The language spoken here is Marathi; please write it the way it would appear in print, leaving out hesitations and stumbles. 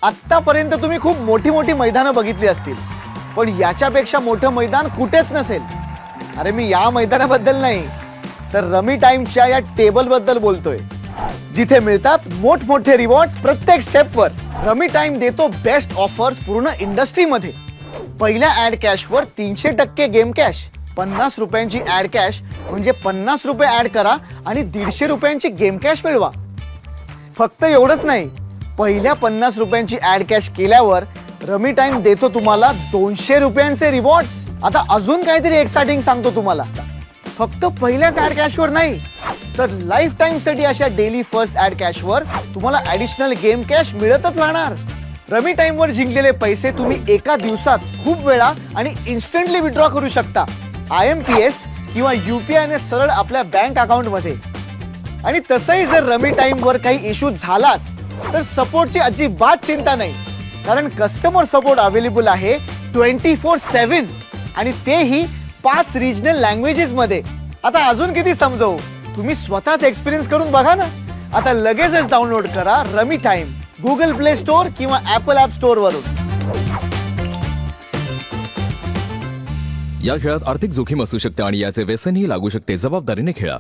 आतापर्यंत तुम्ही खूप मोठी मोठी मैदानं बघितली असतील, पण याच्यापेक्षा मोठं मैदान कुठेच नसेल. अरे मी या मैदानाबद्दल नाही, तर रमी टाइमच्या या टेबल बद्दल बोलतोय, जिथे मिळतात मोठमोठे रिवॉर्ड्स प्रत्येक स्टेपवर. रमी टाइम देतो बेस्ट ऑफर्स पूर्ण इंडस्ट्रीमध्ये. पहिल्या ऍड कॅशवर 300% गेम कॅश, 50 रुपयांची ऍड कॅश म्हणजे 50 रुपये ऍड करा आणि 150 रुपयांची गेम कॅश मिळवा. फक्त एवढंच नाही, पहिल्या 50 रुपयांची ऍड कॅश केल्यावर रमी टाइम देतो तुम्हाला 200 रुपयांचे रिवॉर्ड्स. आता अजून काहीतरी एक्साइटिंग सांगतो तुम्हाला. फक्त पहिल्याच ऍड कॅशवर नाही, तर लाईफ टाइम साठी अशा डेली फर्स्ट ऍड कॅशवर तुम्हाला ऍडिशनल गेम कॅश मिळतच राहणार. रमी टाइम वर जिंकलेले पैसे तुम्ही एका दिवसात खूप वेळा आणि इन्स्टंटली विड्रॉ करू शकता, IMPS किंवा UPI ने सरळ आपल्या बँक अकाउंट मध्ये. आणि तसंही जर रमी टाइम वर काही इश्यू झालाच तर सपोर्टची अजिबात चिंता नाही, कारण कस्टमर सपोर्ट अवेलेबल आहे 24/7 आणि तेही 5 रिजनल लँग्वेजेस मध्ये. आता अजून किती समजवू, तुम्ही स्वतःच एक्सपिरियन्स करून बघा ना. आता लगेचच डाउनलोड करा rummy time Google play store किंवा ऍपल ऍप स्टोर वरून. या खेळात आर्थिक जोखीम असू शकते आणि याचे व्यसनही लागू शकते. जबाबदारीने खेळा.